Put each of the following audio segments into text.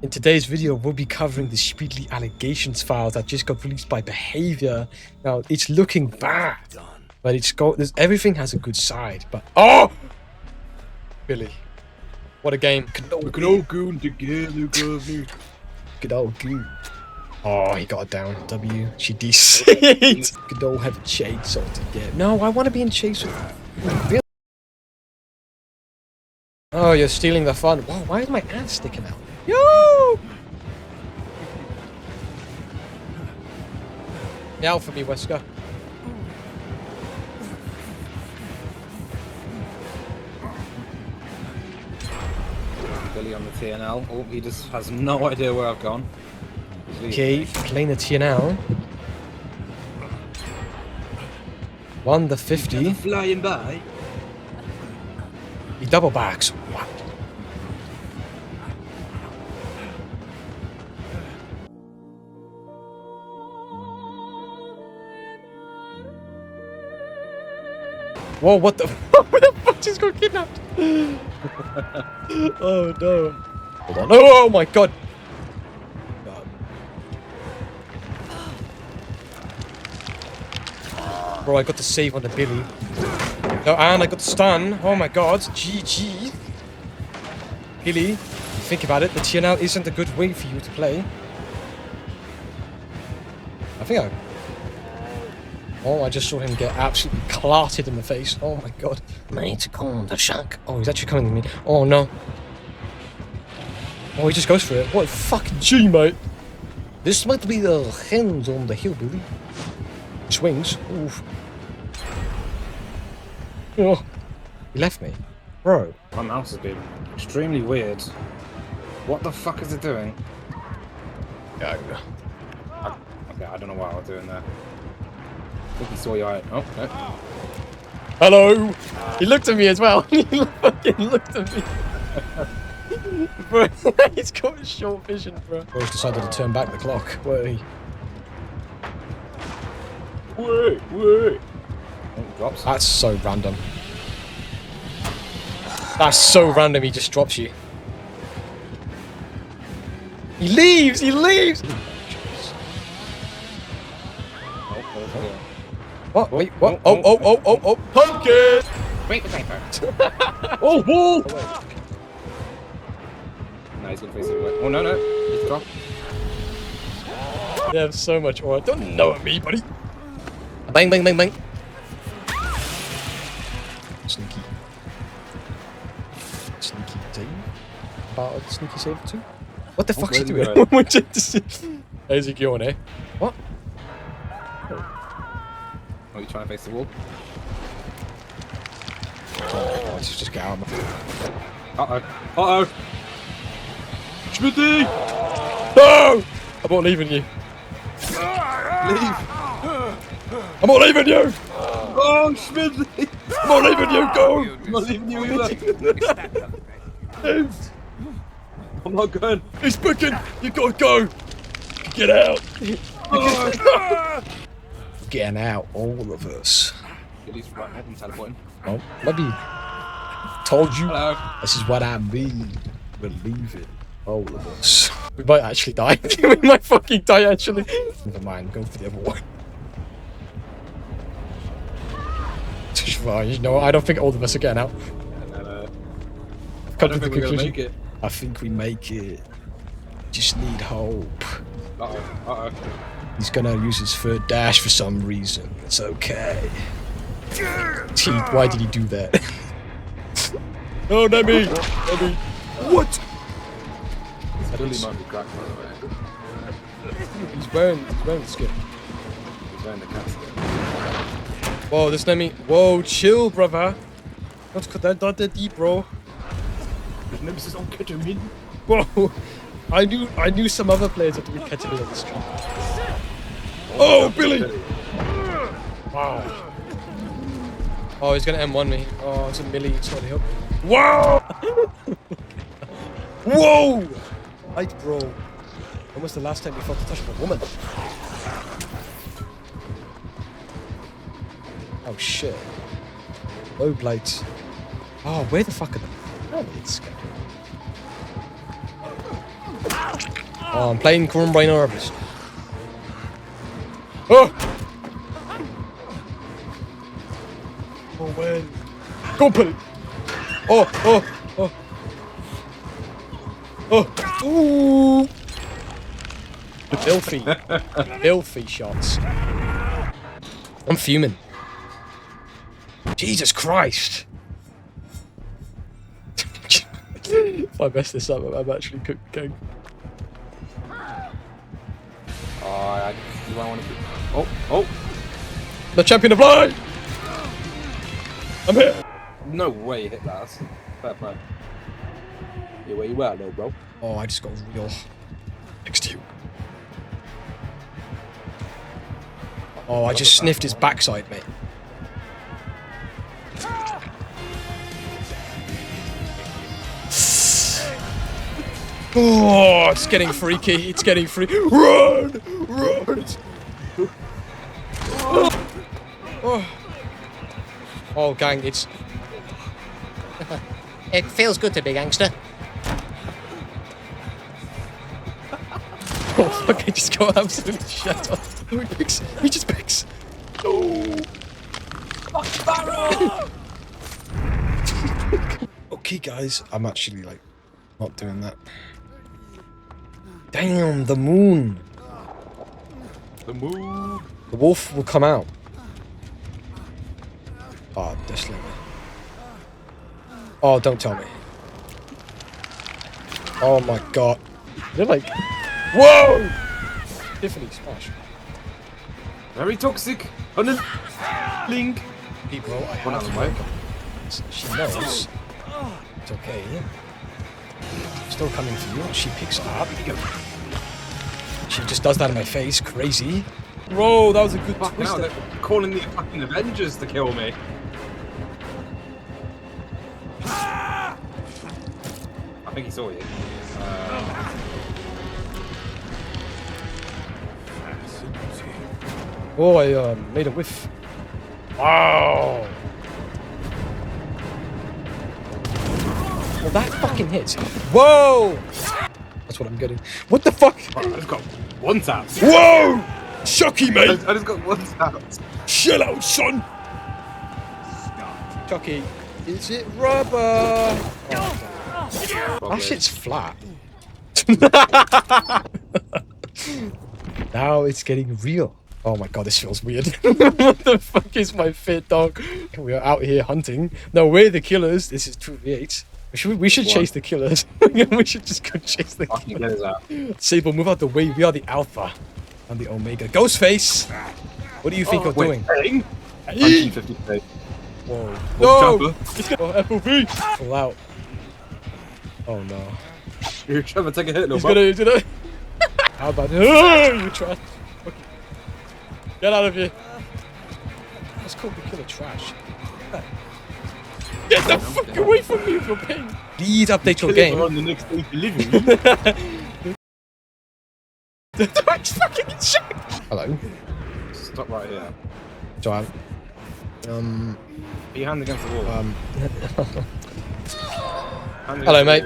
In today's video, we'll be covering the Speedly allegations file that just got released by Behavior. Now, it's looking bad, but everything has a good side. But Billy, what a game! We can all goon together, governor. Good old goon. Oh, he got it down. W. She deceit. Could all have a chainsaw together. No, I want to be in chase with Billy. Oh, you're stealing the fun. Whoa, why is my ass sticking out? Yo! Now for me, Wesker. Billy on the TNL. Oh, he just has no idea where I've gone. Okay, playing the TNL. Won the 50. Flying by. He double backs. What? Whoa, what the fuck? Where the fuck just got kidnapped? Oh no. Hold on. Oh my god. Bro, I got the save on the Billy. No, and I got the stun. Oh my god. GG. Billy, think about it. The TNL isn't a good way for you to play. I think I just saw him get absolutely clarted in the face. Oh my god. Mate, calm the shank. Oh, he's actually coming to me. Oh no. Oh, he just goes for it. What a fucking G, mate. This might be the hands on the hillbilly. Swings. Oof. Oh. He left me. Bro. My mouse has been extremely weird. What the fuck is it doing? Go. Okay, I don't know what I was doing there. I think he saw you out. Oh, no. Hello! He looked at me as well. He fucking looked at me. Bro, he's got a short vision, bro. Bro's decided to turn back the clock. Wait. Wait. Oh, drops. That's so random. That's so random, he just drops you. He leaves! He leaves! What? Wait, what? Oh, pumpkin! Wait, oh, wall! No, he's gonna face it. Oh, no. He's dropped. They have so much aura. Don't know at me, buddy. Bang, bang, bang, bang. Sneaky. Sneaky Dave. About a sneaky saver too. What the fuck's he doing? How's he going, eh? What? Oh, you trying to face the wall? Oh, let's just get out of my... Uh-oh. Schmitty! No! I'm not leaving you. Leave! I'm not leaving you! Oh, Schmitty! I'm not leaving you, go! I'm not leaving you either. I'm not going. He's booking! You gotta go! Get out! Getting out, all of us. Billy's right ahead and teleporting. Oh, maybe. Told you. Hello. This is what I mean. Believe it. All of us. We might actually die. We might fucking die, actually. Never mind, go for the other one. Fine, you know, I don't think all of us are getting out. No. I've come to the we're gonna conclusion. make it. I think we make it. Just need hope. Uh-oh. He's gonna use his third dash for some reason. It's okay. Why did he do that? No, not me! Not me. What? Billy might be cracked, by the way. He's wearing the skin. He's wearing the casket. Whoa, this not me. Whoa, chill, brother. Don't cut that, not that deep, bro. His nemesis on ketamine. Whoa. I knew some other players that would catch it on the street. Oh, Billy! Wow. Oh, he's gonna M1 me. Oh, it's a milli. It's not help. Wow! Whoa! Right, bro. When was the last time you felt the touch of a woman? Oh shit. Low blades. Oh, where the fuck are they? Oh, it's Oh, I'm playing Crumbine Orbis. Oh! Oh, man. Go put it! Oh, oh, oh. Oh! Ooh! Filthy. Filthy shots. I'm fuming. Jesus Christ! If I mess this up, I'm actually cooked, gang. You might want to. Oh, oh! The champion of light! I'm here! No way you hit that. That's fair play. Yeah, where you at, though, bro? Oh, I just got real next to you. Oh, I just sniffed his backside, mate. Oh, it's getting freaky. It's getting freaky. Run! Run! Oh. Oh, gang, it's... It feels good to be gangster. Oh, fuck, I just got absolutely shut up. Oh, he picks. He just picks. Oh. Okay, guys, I'm actually, like, not doing that. Damn, the moon. The moon. The wolf will come out. Oh, definitely. Oh, don't tell me. Oh my god. They're like... Whoa! Tiffany, smash. Very toxic. Link. Hey, bro, I One have out to of the way. She knows. It's okay. Still coming for you. She picks up. She just does that in my face. Crazy. Bro, that was a good Fucking twist. hell, they're calling the fucking Avengers to kill me. I think he saw you. Oh, I made a whiff. Wow. Well, that fucking hits. Whoa! That's what I'm getting. What the fuck? I just got one tap. Whoa! Chucky, mate! I just got one tap. Chill out, son! Chucky, is it rubber? Oh, that shit's flat. Now it's getting real. Oh my god, this feels weird. What the fuck is my fit, dog? We are out here hunting. No, we're the killers. This is 2v8. We should chase the killers. We should just go chase the Fucking killers. get his out. Sable, move out the way. We are the Alpha. I'm the Omega. Ghostface! What do you think you're doing? Doing? 150k. Whoa. Oh, No! Oh, FOV! Pull out. Oh no. You're trying to take a hit, little He's gonna... How about... Oh, you trash. Okay. Get out of here. Let's call the killer trash. Get the fuck away from me with your pain. Please update your game. On the next day delivery. Don't fucking check. Hello. Stop right here. Joanne. Put your hand against the wall. Hello, mate.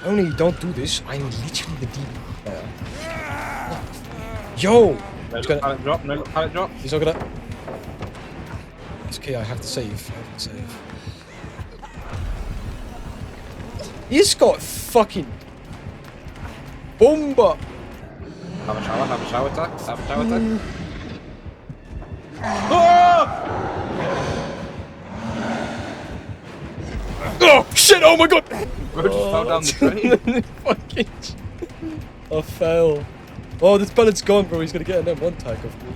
Only don't do this. I'm literally the deep player. Yo! No, He's gonna... pallet drop. No, pallet drop. He's not gonna... It's okay, I have to save. I have to save. He's got fucking... Bomba! Have a shower attack. Have a shower attack. Oh, shit! Oh my god! Bro just fell down the drain. Fucking... I fell. Oh, this pellet's gone, bro. He's gonna get an M1 tag off me.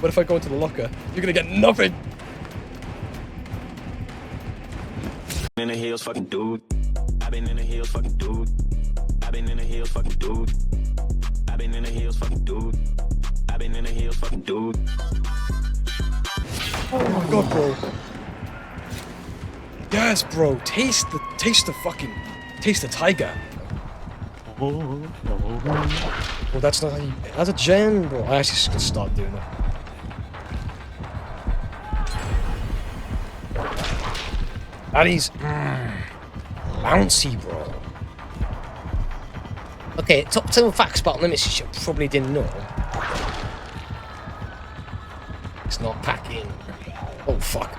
What if I go into the locker? You're gonna get nothing! In the hills, fucking dude. I've been in the hills, fucking dude. I've been in the hills, fucking dude. I've been in the hills, fucking dude. I've been in the hills, fucking dude. Oh my god, bro. Yes, bro. Taste the tiger. Well, that's not how you... That's a gem, bro. I actually just gonna start doing that. That is... bouncy, bro. Okay, top 10 facts about Nemesis you probably didn't know. It's not packing. Oh, fuck.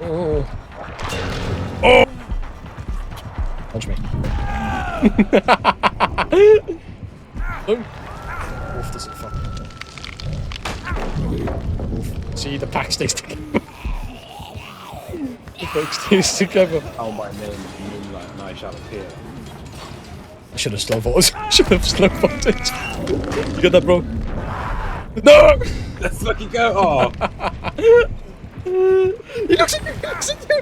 Oh. Oh! Punch me. Oh. Wolf doesn't fucking. Wolf. See, the pack stays together. The pack stays together. Oh, my name is Moonlight and I shall appear. I should have slow voted. Should have slow voted. You got that, bro? No! Let's fucking go! Oh! He looks at you! He looks at you!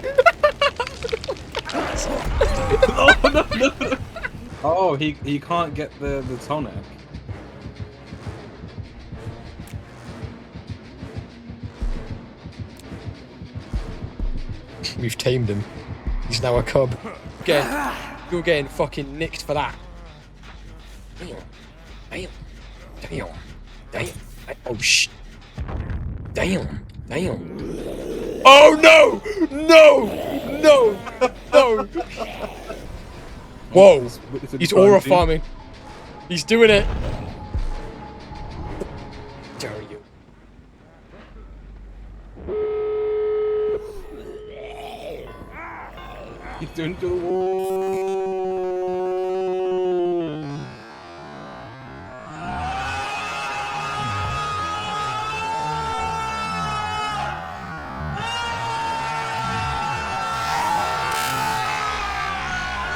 Oh, no, no, no! Oh, he can't get the tonic. We've tamed him. He's now a cub. You're getting fucking nicked for that. Damn. Damn. Damn. Damn. Oh, shit. Damn. Damn. Oh, no! No! No! No! Whoa. He's aura farming. He's doing it. Dare you. He's doing to the wall.